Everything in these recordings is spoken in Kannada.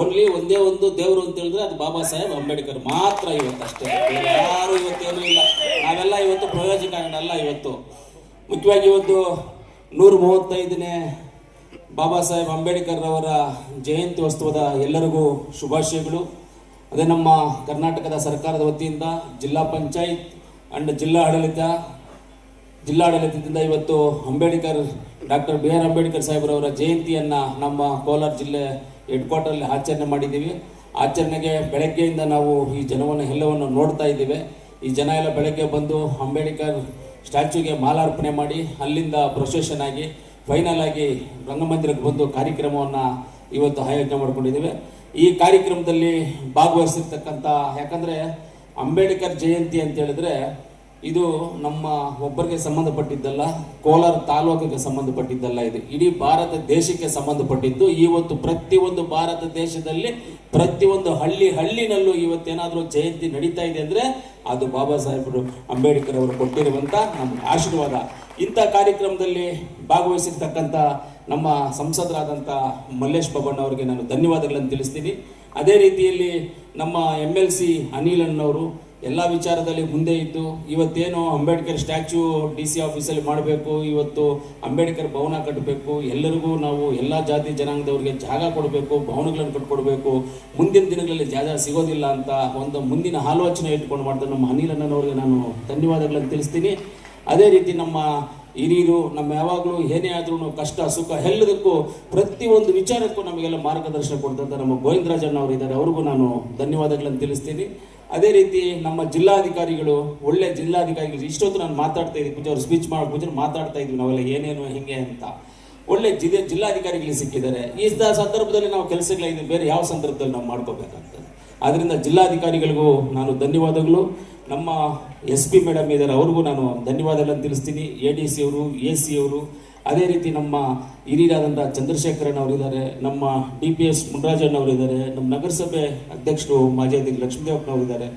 ಓನ್ಲಿ ಒಂದೇ ಒಂದು ದೇವರು ಅಂತ ಹೇಳಿದ್ರೆ ಅದು ಬಾಬಾ ಸಾಹೇಬ್ ಅಂಬೇಡ್ಕರ್ ಮಾತ್ರ ಇವತ್ತಷ್ಟೇ. ಯಾರು ಇವತ್ತೇನೂ ಇಲ್ಲ. ನಾವೆಲ್ಲ ಇವತ್ತು ಪ್ರಯೋಜನಗಳಲ್ಲ. ಇವತ್ತು ಮುಖ್ಯವಾಗಿ ಇವತ್ತು 135ನೇ ಬಾಬಾ ಸಾಹೇಬ್ ಅಂಬೇಡ್ಕರ್ ಅವರ ಜಯಂತಿ ಉತ್ಸವದ ಎಲ್ಲರಿಗೂ ಶುಭಾಶಯಗಳು. ಅದೇ ನಮ್ಮ ಕರ್ನಾಟಕದ ಸರ್ಕಾರದ ವತಿಯಿಂದ ಜಿಲ್ಲಾ ಪಂಚಾಯತ್ ಅಂಡ್ ಜಿಲ್ಲಾಡಳಿತದಿಂದ ಇವತ್ತು ಡಾಕ್ಟರ್ ಬಿ ಆರ್ ಅಂಬೇಡ್ಕರ್ ಸಾಹೇಬ್ರವರ ಜಯಂತಿಯನ್ನು ನಮ್ಮ ಕೋಲಾರ ಜಿಲ್ಲೆ ಹೆಡ್ ಕ್ವಾರ್ಟರಲ್ಲಿ ಆಚರಣೆ ಮಾಡಿದ್ದೀವಿ. ಆಚರಣೆಗೆ ಬೆಳಗ್ಗೆಯಿಂದ ನಾವು ಈ ಜನವನ್ನು ಎಲ್ಲವನ್ನು ನೋಡ್ತಾ ಇದ್ದೀವಿ. ಈ ಜನ ಎಲ್ಲ ಬೆಳಗ್ಗೆ ಬಂದು ಅಂಬೇಡ್ಕರ್ ಸ್ಟ್ಯಾಚ್ಯೂಗೆ ಮಾಲಾರ್ಪಣೆ ಮಾಡಿ ಅಲ್ಲಿಂದ ಪ್ರೊಸೆಷನ್ ಆಗಿ ಫೈನಲ್ ಆಗಿ ರಂಗಮಂದಿರಕ್ಕೆ ಬಂದು ಕಾರ್ಯಕ್ರಮವನ್ನು ಇವತ್ತು ಆಯೋಜನೆ ಮಾಡ್ಕೊಂಡಿದ್ದೇವೆ. ಈ ಕಾರ್ಯಕ್ರಮದಲ್ಲಿ ಭಾಗವಹಿಸಿರ್ತಕ್ಕಂಥ, ಯಾಕಂದರೆ ಅಂಬೇಡ್ಕರ್ ಜಯಂತಿ ಅಂತ ಹೇಳಿದ್ರೆ ಇದು ನಮ್ಮ ಒಬ್ಬರಿಗೆ ಸಂಬಂಧಪಟ್ಟಿದ್ದಲ್ಲ, ಕೋಲಾರ ತಾಲೂಕಿಗೆ ಸಂಬಂಧಪಟ್ಟಿದ್ದಲ್ಲ, ಇದು ಇಡೀ ಭಾರತ ದೇಶಕ್ಕೆ ಸಂಬಂಧಪಟ್ಟಿದ್ದು. ಇವತ್ತು ಪ್ರತಿಯೊಂದು ಭಾರತ ದೇಶದಲ್ಲಿ ಪ್ರತಿಯೊಂದು ಹಳ್ಳಿನಲ್ಲೂ ಇವತ್ತೇನಾದರೂ ಜಯಂತಿ ನಡೀತಾ ಇದೆ ಅಂದರೆ ಅದು ಬಾಬಾ ಸಾಹೇಬರು ಅಂಬೇಡ್ಕರ್ ಅವರು ಕೊಟ್ಟಿರುವಂಥ ನಮ್ಮ ಆಶೀರ್ವಾದ. ಇಂಥ ಕಾರ್ಯಕ್ರಮದಲ್ಲಿ ಭಾಗವಹಿಸಿರ್ತಕ್ಕಂಥ ನಮ್ಮ ಸಂಸದರಾದಂಥ ಮಲ್ಲೇಶ್ ಬಾಬಣ್ಣ ಅವರಿಗೆ ನಾನು ಧನ್ಯವಾದಗಳನ್ನು ತಿಳಿಸ್ತೀನಿ. ಅದೇ ರೀತಿಯಲ್ಲಿ ನಮ್ಮ MLC ಅನಿಲ್ ಅಣ್ಣವರು ಎಲ್ಲ ವಿಚಾರದಲ್ಲಿ ಮುಂದೆ ಇದ್ದು ಇವತ್ತೇನು ಅಂಬೇಡ್ಕರ್ ಸ್ಟ್ಯಾಚ್ಯೂ DC ಆಫೀಸಲ್ಲಿ ಮಾಡಬೇಕು, ಇವತ್ತು ಅಂಬೇಡ್ಕರ್ ಭವನ ಕಟ್ಟಬೇಕು, ಎಲ್ಲರಿಗೂ ನಾವು ಎಲ್ಲ ಜಾತಿ ಜನಾಂಗದವ್ರಿಗೆ ಜಾಗ ಕೊಡಬೇಕು, ಭವನಗಳನ್ನು ಕಟ್ಕೊಡ್ಬೇಕು, ಮುಂದಿನ ದಿನಗಳಲ್ಲಿ ಜಾಗ ಸಿಗೋದಿಲ್ಲ ಅಂತ ಒಂದು ಮುಂದಿನ ಆಲೋಚನೆ ಇಟ್ಕೊಂಡು ಮಾಡ್ತಾರೆ ನಮ್ಮ ಅನಿಲ್ ಅಣ್ಣನವ್ರಿಗೆ ನಾನು ಧನ್ಯವಾದಗಳನ್ನು ತಿಳಿಸ್ತೀನಿ. ಅದೇ ರೀತಿ ನಮ್ಮ ಹಿರಿಯರು ನಮ್ಮ ಯಾವಾಗಲೂ ಏನೇ ಆದ್ರೂ ಕಷ್ಟ ಸುಖ ಎಲ್ಲದಕ್ಕೂ ಪ್ರತಿಯೊಂದು ವಿಚಾರಕ್ಕೂ ನಮಗೆಲ್ಲ ಮಾರ್ಗದರ್ಶನ ಕೊಡ್ತಂಥ ನಮ್ಮ ಗೋವಿಂದರಾಜಣ್ಣ ಅವರು ಇದ್ದಾರೆ, ಅವ್ರಿಗೂ ನಾನು ಧನ್ಯವಾದಗಳನ್ನು ತಿಳಿಸ್ತೀನಿ. ಅದೇ ರೀತಿ ನಮ್ಮ ಜಿಲ್ಲಾಧಿಕಾರಿಗಳು, ಒಳ್ಳೆ ಜಿಲ್ಲಾಧಿಕಾರಿಗಳು, ಇಷ್ಟೊತ್ತು ನಾನು ಮಾತಾಡ್ತಾ ಇದ್ದೀನಿ, ಪೂಜೆ ಅವ್ರು ಸ್ಪೀಚ್ ಮಾಡೋ ಪೂಜೆ ಮಾತಾಡ್ತಾ ಇದ್ವಿ ನಾವೆಲ್ಲ ಏನೇನು ಹಿಂಗೆ ಅಂತ. ಒಳ್ಳೆ ಜಿಲ್ಲಾಧಿಕಾರಿಗಳು ಸಿಕ್ಕಿದ್ದಾರೆ. ಈ ಸಂದರ್ಭದಲ್ಲಿ ನಾವು ಕೆಲಸಗಳಿದೆ, ಬೇರೆ ಯಾವ ಸಂದರ್ಭದಲ್ಲಿ ನಾವು ಮಾಡ್ಕೋಬೇಕಾಗ್ತದೆ. ಆದ್ದರಿಂದ ಜಿಲ್ಲಾಧಿಕಾರಿಗಳಿಗೂ ನಾನು ಧನ್ಯವಾದಗಳು. ನಮ್ಮ SP ಮೇಡಮ್ ಇದ್ದಾರೆ, ಅವ್ರಿಗೂ ನಾನು ಧನ್ಯವಾದಗಳನ್ನು ತಿಳಿಸ್ತೀನಿ. ADC ಅವರು, AC ಅವರು, ಅದೇ ರೀತಿ ನಮ್ಮ ಹಿರಿಯರಾದಂಥ ಚಂದ್ರಶೇಖರನ್ ಅವರಿದ್ದಾರೆ, ನಮ್ಮ DPS ಮುನ್ರಾಜಣ್ಣವರು ಇದ್ದಾರೆ, ನಮ್ಮ ನಗರಸಭೆ ಅಧ್ಯಕ್ಷರು ಮಾಜಿ ಅಧ್ಯಕ್ಷ ಲಕ್ಷ್ಮೀದೇವಪ್ಪನವರಿದ್ದಾರೆ,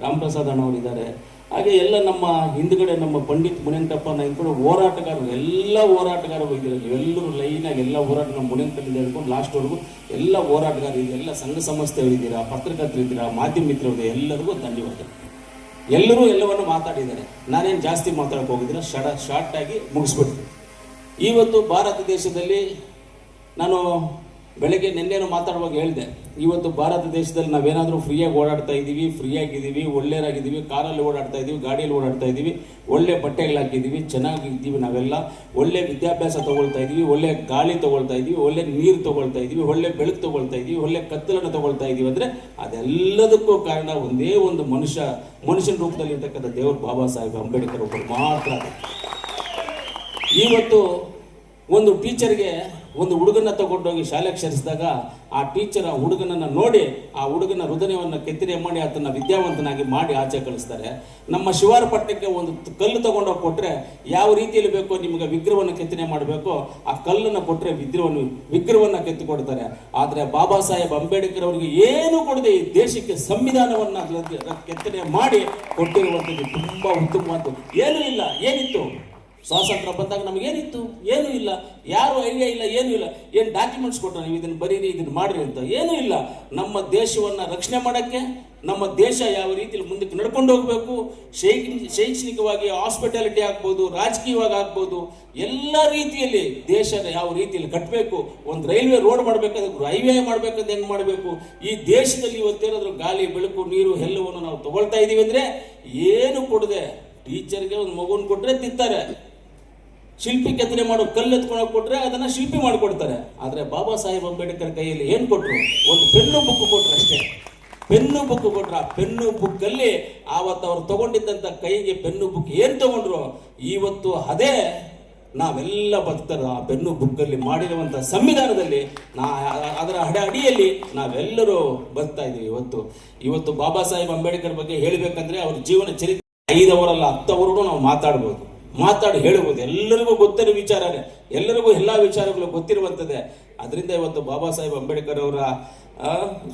ರಾಮಪ್ರಸಾದ್ ಅಣ್ಣವರಿದ್ದಾರೆ. ಹಾಗೆ ಎಲ್ಲ ನಮ್ಮ ಹಿಂದುಗಡೆ ನಮ್ಮ ಪಂಡಿತ್ ಮುನೇಂಟಪ್ಪ ಇಟ್ಕೊಂಡು ಹೋರಾಟಗಾರರು, ಎಲ್ಲ ಹೋರಾಟಗಾರರು ಇದ್ದಾರೆ. ಎಲ್ಲರೂ ಲೈನಾಗಿ ಎಲ್ಲ ಹೋರಾಟ ನಮ್ಮ ಮುನೇಂಟಲ್ಲಿ ಹೇಳ್ಕೊಂಡು ಲಾಸ್ಟ್ವರೆಗೂ ಎಲ್ಲ ಹೋರಾಟಗಾರರು ಇದೆ, ಎಲ್ಲ ಸಂಘ ಸಂಸ್ಥೆಗಳಿದ್ದೀರಾ, ಪತ್ರಕರ್ತರಿದ್ದೀರಾ, ಮಾಧ್ಯಮ ಮಿತ್ರರು, ಎಲ್ಲರಿಗೂ ಧನ್ಯವಾದ. ಎಲ್ಲರೂ ಎಲ್ಲವನ್ನು ಮಾತಾಡಿದ್ದಾರೆ. ನಾನೇನು ಜಾಸ್ತಿ ಮಾತಾಡಕ್ಕೆ ಹೋಗಿದ್ದೀರ, ಶಾರ್ಟ್ ಆಗಿ ಮುಗಿಸ್ಬಿಡ್ತೀನಿ. ಇವತ್ತು ಭಾರತ ದೇಶದಲ್ಲಿ ನಾನು ಬೆಳಗ್ಗೆ ನಿನ್ನೆನೂ ಮಾತಾಡುವಾಗ ಹೇಳಿದೆ, ಇವತ್ತು ಭಾರತ ದೇಶದಲ್ಲಿ ನಾವೇನಾದರೂ ಫ್ರೀಯಾಗಿ ಓಡಾಡ್ತಾ ಇದ್ದೀವಿ, ಫ್ರೀಯಾಗಿದ್ದೀವಿ, ಒಳ್ಳೆಯರಾಗಿದ್ದೀವಿ, ಕಾರಲ್ಲಿ ಓಡಾಡ್ತಾ ಇದ್ದೀವಿ, ಗಾಡಿಯಲ್ಲಿ ಓಡಾಡ್ತಾ ಇದ್ದೀವಿ, ಒಳ್ಳೆ ಬಟ್ಟೆಗಳು ಹಾಕಿದ್ದೀವಿ, ಚೆನ್ನಾಗಿದ್ದೀವಿ, ನಾವೆಲ್ಲ ಒಳ್ಳೆ ವಿದ್ಯಾಭ್ಯಾಸ ತೊಗೊಳ್ತಾ ಇದ್ದೀವಿ, ಒಳ್ಳೆ ಗಾಳಿ ತೊಗೊಳ್ತಾ ಇದ್ದೀವಿ, ಒಳ್ಳೆ ನೀರು ತೊಗೊಳ್ತಾ ಇದ್ದೀವಿ, ಒಳ್ಳೆ ಬೆಳಕು ತೊಗೊಳ್ತಾ ಇದ್ದೀವಿ, ಒಳ್ಳೆ ಕತ್ತಲನ್ನು ತೊಗೊಳ್ತಾ ಇದ್ದೀವಿ ಅಂದರೆ ಅದೆಲ್ಲದಕ್ಕೂ ಕಾರಣ ಒಂದೇ ಒಂದು ಮನುಷ್ಯನ ರೂಪದಲ್ಲಿ ಇರ್ತಕ್ಕಂಥ ದೇವರು ಬಾಬಾ ಸಾಹೇಬ್ ಅಂಬೇಡ್ಕರ್ ಒಬ್ಬರು ಮಾತ್ರ. ಇವತ್ತು ಒಂದು ಟೀಚರ್ಗೆ ಒಂದು ಹುಡುಗನ ತಗೊಂಡೋಗಿ ಶಾಲೆಗೆ ಸೇರಿಸಿದಾಗ ಆ ಟೀಚರ್ ಆ ಹುಡುಗನನ್ನು ನೋಡಿ ಆ ಹುಡುಗನ ಹೃದಯವನ್ನು ಕೆತ್ತನೆ ಮಾಡಿ ಆತನ ವಿದ್ಯಾವಂತನಾಗಿ ಮಾಡಿ ಆಚೆ ಕಳಿಸ್ತಾರೆ. ನಮ್ಮ ಶಿವಾರಪಟ್ಟಣಕ್ಕೆ ಒಂದು ಕಲ್ಲು ತಗೊಂಡೋಗಿ ಕೊಟ್ಟರೆ ಯಾವ ರೀತಿಯಲ್ಲಿ ಬೇಕೋ ನಿಮಗೆ ವಿಗ್ರಹವನ್ನು ಕೆತ್ತನೆ ಮಾಡಬೇಕೋ ಆ ಕಲ್ಲನ್ನು ಕೊಟ್ಟರೆ ವಿಗ್ರಹವನ್ನು ಕೆತ್ತಿಕೊಡ್ತಾರೆ. ಆದರೆ ಬಾಬಾ ಸಾಹೇಬ್ ಅಂಬೇಡ್ಕರ್ ಅವರಿಗೆ ಏನು ಕೊಡದೆ ಈ ದೇಶಕ್ಕೆ ಸಂವಿಧಾನವನ್ನು ಕೆತ್ತನೆ ಮಾಡಿ ಕೊಟ್ಟಿರುವಂಥದ್ದು ತುಂಬ ಉತ್ತಮವಾದ್ದು. ಏನೂ ಇಲ್ಲ, ಏನಿತ್ತು ಸ್ವಾತಂತ್ರ್ಯ ಬಂದಾಗ ನಮಗೇನಿತ್ತು? ಏನೂ ಇಲ್ಲ, ಯಾರು ಐಡಿಯಾ ಇಲ್ಲ, ಏನೂ ಇಲ್ಲ. ಏನು ಡಾಕ್ಯುಮೆಂಟ್ಸ್ ಕೊಟ್ಟರು, ನೀವು ಇದನ್ನು ಬರೀರಿ, ಇದನ್ನು ಮಾಡಿರಿ ಅಂತ? ಏನೂ ಇಲ್ಲ. ನಮ್ಮ ದೇಶವನ್ನು ರಕ್ಷಣೆ ಮಾಡೋಕ್ಕೆ, ನಮ್ಮ ದೇಶ ಯಾವ ರೀತಿಯಲ್ಲಿ ಮುಂದಕ್ಕೆ ನಡ್ಕೊಂಡು ಹೋಗಬೇಕು, ಶೈಕ್ಷಣಿಕವಾಗಿ, ಹಾಸ್ಪಿಟಾಲಿಟಿ ಆಗ್ಬೋದು, ರಾಜಕೀಯವಾಗಿ ಆಗ್ಬೋದು, ಎಲ್ಲ ರೀತಿಯಲ್ಲಿ ದೇಶನ ಯಾವ ರೀತಿಯಲ್ಲಿ ಕಟ್ಟಬೇಕು, ಒಂದು ರೈಲ್ವೆ ರೋಡ್ ಮಾಡಬೇಕಾದ್ರೆ ಹೈವೇ ಮಾಡಬೇಕಂದ್ರೆ ಹೆಂಗೆ ಮಾಡಬೇಕು, ಈ ದೇಶದಲ್ಲಿ ಇವತ್ತೇನಾದರೂ ಗಾಳಿ ಬೆಳಕು ನೀರು ಎಲ್ಲವನ್ನು ನಾವು ತಗೊಳ್ತಾ ಇದ್ದೀವಿ ಅಂದರೆ ಏನು ಕೊಡದೆ ಟೀಚರ್ಗೆ ಒಂದು ಮಗುವನ್ನು ಕೊಟ್ಟರೆ ತಿಂತಾರೆ, ಶಿಲ್ಪಿ ಕೆತ್ತನೆ ಮಾಡೋ ಕಲ್ಲು ಎತ್ಕೊಂಡೋಗಿ ಕೊಟ್ಟರೆ ಅದನ್ನು ಶಿಲ್ಪಿ ಮಾಡಿಕೊಡ್ತಾರೆ. ಆದರೆ ಬಾಬಾ ಸಾಹೇಬ್ ಅಂಬೇಡ್ಕರ್ ಕೈಯಲ್ಲಿ ಏನು ಕೊಟ್ಟರು? ಒಂದು ಪೆನ್ನು ಬುಕ್ ಕೊಟ್ಟರು ಅಷ್ಟೇ. ಪೆನ್ನು ಬುಕ್ ಕೊಟ್ರು. ಆ ಪೆನ್ನು ಬುಕ್ಕಲ್ಲಿ ಆವತ್ತು ಅವ್ರು ತಗೊಂಡಿದ್ದಂಥ ಕೈಗೆ ಪೆನ್ನು ಬುಕ್ ಏನು ತಗೊಂಡ್ರು, ಇವತ್ತು ಅದೇ ನಾವೆಲ್ಲ ಬದುಕ್ತಾರೆ. ಆ ಪೆನ್ನು ಬುಕ್ಕಲ್ಲಿ ಮಾಡಿರುವಂಥ ಸಂವಿಧಾನದಲ್ಲಿ ಅದರ ಅಡಿಯಲ್ಲಿ ನಾವೆಲ್ಲರೂ ಬದುಕ್ತಾ ಇದ್ದೀವಿ. ಇವತ್ತು ಬಾಬಾ ಸಾಹೇಬ್ ಅಂಬೇಡ್ಕರ್ ಬಗ್ಗೆ ಹೇಳಬೇಕಂದ್ರೆ ಅವ್ರ ಜೀವನ ಚರಿತ್ರೆ 5 ಅವರಲ್ಲ 10 ಅವರು ನಾವು ಮಾತಾಡಿ ಹೇಳ್ಬೋದು. ಎಲ್ಲರಿಗೂ ಗೊತ್ತಿರೋ ವಿಚಾರನೇ, ಎಲ್ಲರಿಗೂ ಎಲ್ಲ ವಿಚಾರಗಳು ಗೊತ್ತಿರುವಂಥದ್ದೇ. ಅದರಿಂದ ಇವತ್ತು ಬಾಬಾ ಸಾಹೇಬ್ ಅಂಬೇಡ್ಕರ್ ಅವರ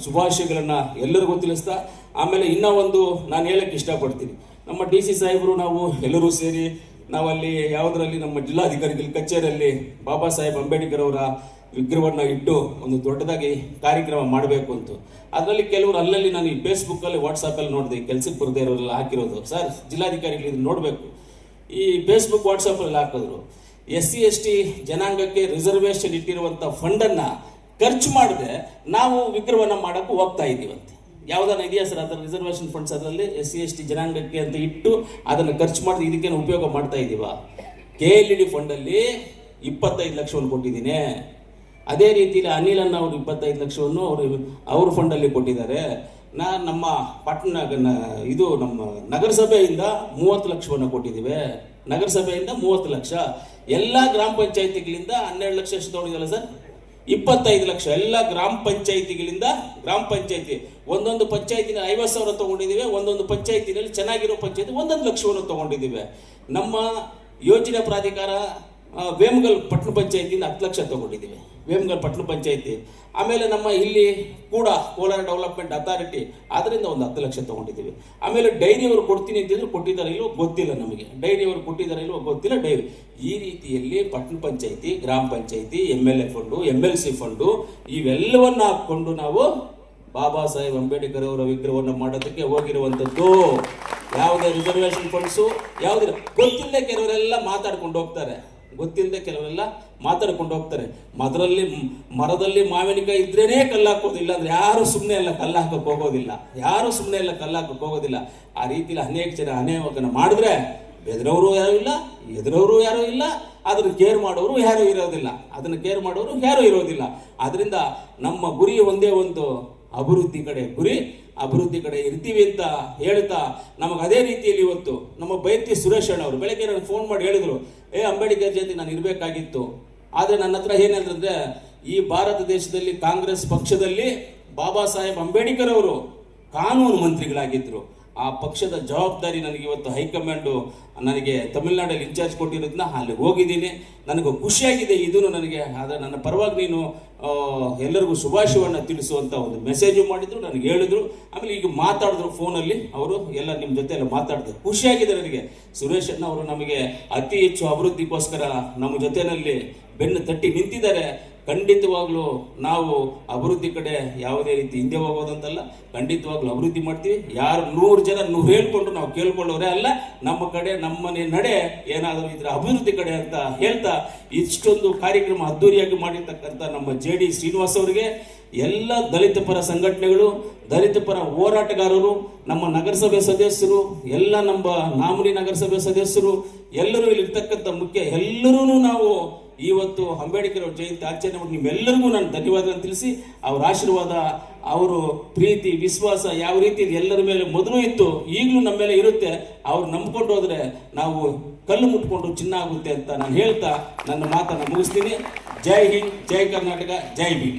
ಶುಭಾಶಯಗಳನ್ನು ಎಲ್ಲರಿಗೂ ತಿಳಿಸ್ತಾ, ಆಮೇಲೆ ಇನ್ನೂ ಒಂದು ನಾನು ಹೇಳಕ್ಕೆ ಇಷ್ಟಪಡ್ತೀನಿ. ನಮ್ಮ DC ಸಾಹೇಬರು ನಾವು ಎಲ್ಲರೂ ಸೇರಿ ನಾವಲ್ಲಿ ಯಾವುದರಲ್ಲಿ ನಮ್ಮ ಜಿಲ್ಲಾಧಿಕಾರಿಗಳ ಕಚೇರಿಯಲ್ಲಿ ಬಾಬಾ ಸಾಹೇಬ್ ಅಂಬೇಡ್ಕರ್ ಅವರ ವಿಗ್ರಹವನ್ನು ಇಟ್ಟು ಒಂದು ದೊಡ್ಡದಾಗಿ ಕಾರ್ಯಕ್ರಮ ಮಾಡಬೇಕು ಅಂತ. ಅದರಲ್ಲಿ ಕೆಲವರು ಅಲ್ಲಲ್ಲಿ ನಾನು ಈ ಫೇಸ್ಬುಕ್ಕಲ್ಲಿ ವಾಟ್ಸಪ್ಪಲ್ಲಿ ನೋಡಿದೆ, ಕೆಲಸಕ್ಕೆ ಬರದೇ ಇರೋರೆಲ್ಲ ಹಾಕಿರೋದು. ಸರ್, ಜಿಲ್ಲಾಧಿಕಾರಿಗಳು ಇದನ್ನು ನೋಡಬೇಕು. ಈ ಫೇಸ್ಬುಕ್ ವಾಟ್ಸಪ್ಪಲ್ಲಿ ಹಾಕಿದ್ರು, SC/ST ಜನಾಂಗಕ್ಕೆ ರಿಸರ್ವೇಷನ್ ಇಟ್ಟಿರುವಂಥ ಫಂಡನ್ನು ಖರ್ಚು ಮಾಡದೆ ನಾವು ವಿಗ್ರಹವನ್ನು ಮಾಡೋಕ್ಕೆ ಹೋಗ್ತಾ ಇದ್ದೀವಂತೆ. ಯಾವುದನ್ನ ಇದೆಯಾ ಸರ್ ಅದರ ರಿಸರ್ವೇಷನ್ ಫಂಡ್ಸ್? ಅದರಲ್ಲಿ SC/ST ಜನಾಂಗಕ್ಕೆ ಅಂತ ಇಟ್ಟು ಅದನ್ನು ಖರ್ಚು ಮಾಡಿದ್ರೆ ಇದಕ್ಕೇನು ಉಪಯೋಗ ಮಾಡ್ತಾ ಇದ್ದೀವ? KLED ಫಂಡಲ್ಲಿ 25 ಲಕ್ಷವನ್ನು ಕೊಟ್ಟಿದ್ದೀನಿ. ಅದೇ ರೀತಿಯಲ್ಲಿ ಅನಿಲ್ ಅಣ್ಣ ಅವರು 25 ಲಕ್ಷವನ್ನು ಅವ್ರ ಫಂಡಲ್ಲಿ ಕೊಟ್ಟಿದ್ದಾರೆ. ನಮ್ಮ ನಮ್ಮ ನಗರಸಭೆಯಿಂದ 30 ಲಕ್ಷವನ್ನು ಕೊಟ್ಟಿದ್ದೀವಿ. ನಗರಸಭೆಯಿಂದ 30 ಲಕ್ಷ, ಎಲ್ಲ ಗ್ರಾಮ ಪಂಚಾಯಿತಿಗಳಿಂದ 12 ಲಕ್ಷ ಎಷ್ಟು ತೊಗೊಂಡಿದ್ದಲ್ಲ ಸರ್? 25 ಲಕ್ಷ ಎಲ್ಲ ಗ್ರಾಮ ಪಂಚಾಯಿತಿಗಳಿಂದ. ಗ್ರಾಮ ಪಂಚಾಯಿತಿ ಒಂದೊಂದು ಪಂಚಾಯಿತಿನ 50,000 ತೊಗೊಂಡಿದ್ದೀವಿ. ಒಂದೊಂದು ಪಂಚಾಯಿತಿನಲ್ಲಿ ಚೆನ್ನಾಗಿರೋ ಪಂಚಾಯಿತಿ 1 ಲಕ್ಷವನ್ನು ತೊಗೊಂಡಿದ್ದೀವಿ. ನಮ್ಮ ಯೋಜನೆ ಪ್ರಾಧಿಕಾರ ವೇಮಗಲ್ ಪಟ್ಟಣ ಪಂಚಾಯಿತಿಯಿಂದ 10 ಲಕ್ಷ ತೊಗೊಂಡಿದ್ದೀವಿ, ವೇಮಗಲ್ ಪಟ್ಟಣ ಪಂಚಾಯಿತಿ. ಆಮೇಲೆ ನಮ್ಮ ಇಲ್ಲಿ ಕೂಡ ಕೋಲಾರ ಡೆವಲಪ್ಮೆಂಟ್ ಅಥಾರಿಟಿ ಅದರಿಂದ ಒಂದು 10 ಲಕ್ಷ ತೊಗೊಂಡಿದ್ದೀವಿ. ಆಮೇಲೆ ಡೈರಿಯವರು ಕೊಡ್ತೀನಿ ಅಂತಿದ್ರು, ಕೊಟ್ಟಿದ್ದಾರೆ ಇಲ್ವೋ ಗೊತ್ತಿಲ್ಲ ನಮಗೆ. ಡೈರಿಯವರು ಕೊಟ್ಟಿದ್ದಾರೆ ಇಲ್ವೋ ಗೊತ್ತಿಲ್ಲ. ಡೈರಿ ಈ ರೀತಿಯಲ್ಲಿ ಪಟ್ಟಣ ಪಂಚಾಯಿತಿ, ಗ್ರಾಮ panchayat, MLA fund, MLC fund ಇವೆಲ್ಲವನ್ನು ಹಾಕ್ಕೊಂಡು ನಾವು ಬಾಬಾ ಸಾಹೇಬ್ ಅಂಬೇಡ್ಕರ್ ಅವರ ವಿಗ್ರಹವನ್ನು ಮಾಡೋದಕ್ಕೆ ಹೋಗಿರುವಂಥದ್ದು. ಯಾವುದೇ ರಿಸರ್ವೇಷನ್ ಫಂಡ್ಸು ಯಾವುದಿಲ್ಲ. ಗೊತ್ತಿಲ್ಲದೆ ಕೆಲವರೆಲ್ಲ ಮಾತಾಡ್ಕೊಂಡು ಹೋಗ್ತಾರೆ, ಗೊತ್ತಿಲ್ಲದೆ ಕೆಲವರೆಲ್ಲ ಮಾತಾಡ್ಕೊಂಡು ಹೋಗ್ತಾರೆ. ಮರದಲ್ಲಿ ಮಾವಿನಕಾಯಿ ಇದ್ರೇನೆ ಕಲ್ಲು ಹಾಕೋದಿಲ್ಲ ಅಂದ್ರೆ ಯಾರು ಸುಮ್ಮನೆ ಎಲ್ಲ ಕಲ್ಲು ಹಾಕಕ್ಕೆ ಹೋಗೋದಿಲ್ಲ, ಯಾರು ಸುಮ್ಮನೆ ಎಲ್ಲ ಕಲ್ಲು ಹಾಕಕ್ಕೆ ಹೋಗೋದಿಲ್ಲ. ಆ ರೀತಿಯಲ್ಲಿ ಅನೇಕ ಜನ ಅನೇಕನ ಮಾಡಿದ್ರೆ ಬೆದರೋರು ಯಾರೂ ಇಲ್ಲ, ಎದುರೋರು ಯಾರೂ ಇಲ್ಲ, ಅದನ್ನು ಕೇರ್ ಮಾಡೋರು ಯಾರೂ ಇರೋದಿಲ್ಲ, ಅದನ್ನು ಕೇರ್ ಮಾಡೋರು ಯಾರೂ ಇರೋದಿಲ್ಲ. ಅದರಿಂದ ನಮ್ಮ ಗುರಿ ಒಂದೇ ಒಂದು, ಅಭಿವೃದ್ಧಿ ಕಡೆ ಗುರಿ, ಅಭಿವೃದ್ಧಿ ಕಡೆ ಇರ್ತೀವಿ ಅಂತ ಹೇಳ್ತಾ ನಮಗೆ ಅದೇ ರೀತಿಯಲ್ಲಿ ಇವತ್ತು ನಮ್ಮ ಬೈರ್ತಿ ಸುರೇಶ್ ಅಣ್ಣ ಅವರು ಬೆಳಗ್ಗೆ ನನಗೆ ಫೋನ್ ಮಾಡಿ ಹೇಳಿದ್ರು, ಅಂಬೇಡ್ಕರ್ ಜಯಂತಿ ನಾನು ಇರಬೇಕಾಗಿತ್ತು. ಆದರೆ ನನ್ನ ಹತ್ರ ಏನಂದ್ರೆ, ಈ ಭಾರತ ದೇಶದಲ್ಲಿ ಕಾಂಗ್ರೆಸ್ ಪಕ್ಷದಲ್ಲಿ ಬಾಬಾ ಸಾಹೇಬ್ ಅಂಬೇಡ್ಕರ್ ಅವರು ಕಾನೂನು ಮಂತ್ರಿಗಳಾಗಿದ್ದರು. ಆ ಪಕ್ಷದ ಜವಾಬ್ದಾರಿ ನನಗೆ ಇವತ್ತು ಹೈಕಮಾಂಡು ನನಗೆ ತಮಿಳುನಾಡಲ್ಲಿ ಇನ್ಚಾರ್ಜ್ ಕೊಟ್ಟಿರೋದನ್ನ ಅಲ್ಲಿ ಹೋಗಿದ್ದೀನಿ. ನನಗೆ ಖುಷಿಯಾಗಿದೆ ಇದೂ ನನಗೆ. ಆದರೆ ನನ್ನ ಪರವಾಗಿ ನೀನು ಎಲ್ಲರಿಗೂ ಶುಭಾಶಯವನ್ನು ತಿಳಿಸುವಂಥ ಒಂದು ಮೆಸೇಜು ಮಾಡಿದ್ರು, ನನಗೆ ಹೇಳಿದ್ರು. ಆಮೇಲೆ ಈಗ ಮಾತಾಡಿದ್ರು ಫೋನಲ್ಲಿ ಅವರು, ಎಲ್ಲ ನಿಮ್ಮ ಜೊತೆ ಎಲ್ಲ ಮಾತಾಡಿದ್ರು. ಖುಷಿಯಾಗಿದೆ ನನಗೆ. ಸುರೇಶ್ ಅಣ್ಣ ಅವರು ನಮಗೆ ಅತಿ ಹೆಚ್ಚು ಅಭಿವೃದ್ಧಿಗೋಸ್ಕರ ನಮ್ಮ ಜೊತೆಯಲ್ಲಿ ಬೆನ್ನು ತಟ್ಟಿ ನಿಂತಿದ್ದಾರೆ. ಖಂಡಿತವಾಗ್ಲೂ ನಾವು ಅಭಿವೃದ್ಧಿ ಕಡೆ ಯಾವುದೇ ರೀತಿ ಹಿಂದೆ ಹೋಗೋದಂತಲ್ಲ, ಖಂಡಿತವಾಗ್ಲೂ ಅಭಿವೃದ್ಧಿ ಮಾಡ್ತೀವಿ. ಯಾರು 100 ಜನ 100 ಹೇಳ್ಕೊಂಡ್ರು ನಾವು ಕೇಳ್ಕೊಳ್ಳೋರೇ ಅಲ್ಲ. ನಮ್ಮ ಕಡೆ ನಮ್ಮನೆ ನಡೆ ಏನಾದರೂ ಇದ್ರೆ ಅಭಿವೃದ್ಧಿ ಕಡೆ ಅಂತ ಹೇಳ್ತಾ, ಇಷ್ಟೊಂದು ಕಾರ್ಯಕ್ರಮ ಅದ್ದೂರಿಯಾಗಿ ಮಾಡಿರ್ತಕ್ಕಂಥ ನಮ್ಮ JD ಶ್ರೀನಿವಾಸ್ ಅವರಿಗೆ, ಎಲ್ಲ ದಲಿತ ಪರ ಸಂಘಟನೆಗಳು, ದಲಿತ ಪರ ಹೋರಾಟಗಾರರು, ನಮ್ಮ ನಗರಸಭೆ ಸದಸ್ಯರು, ಎಲ್ಲ ನಮ್ಮ ನಾಮನಿ ನಗರಸಭೆ ಸದಸ್ಯರು, ಎಲ್ಲರೂ ಇಲ್ಲಿರ್ತಕ್ಕಂಥ ಮುಖ್ಯ ಎಲ್ಲರೂ ನಾವು ಇವತ್ತು ಅಂಬೇಡ್ಕರ್ ಅವ್ರ ಜಯಂತಿ ಆಚರಣೆ ಮಾಡಿ ನಿಮ್ಮೆಲ್ಲರಿಗೂ ನಾನು ಧನ್ಯವಾದಗಳನ್ನು ತಿಳಿಸಿ, ಅವರ ಆಶೀರ್ವಾದ, ಅವರು ಪ್ರೀತಿ, ವಿಶ್ವಾಸ ಯಾವ ರೀತಿ ಎಲ್ಲರ ಮೇಲೆ ಮೊದಲು ಇತ್ತು, ಈಗಲೂ ನಮ್ಮ ಮೇಲೆ ಇರುತ್ತೆ. ಅವ್ರು ನಂಬ್ಕೊಂಡು ಹೋದ್ರೆ ನಾವು ಕಲ್ಲು ಮುಟ್ಕೊಂಡು ಚಿನ್ನ ಆಗುತ್ತೆ ಅಂತ ನಾನು ಹೇಳ್ತಾ ನನ್ನ ಮಾತನ್ನು ಮುಗಿಸ್ತೀನಿ. ಜೈ ಹಿಂದ್, ಜೈ ಕರ್ನಾಟಕ, ಜೈ ಭೀಮ್.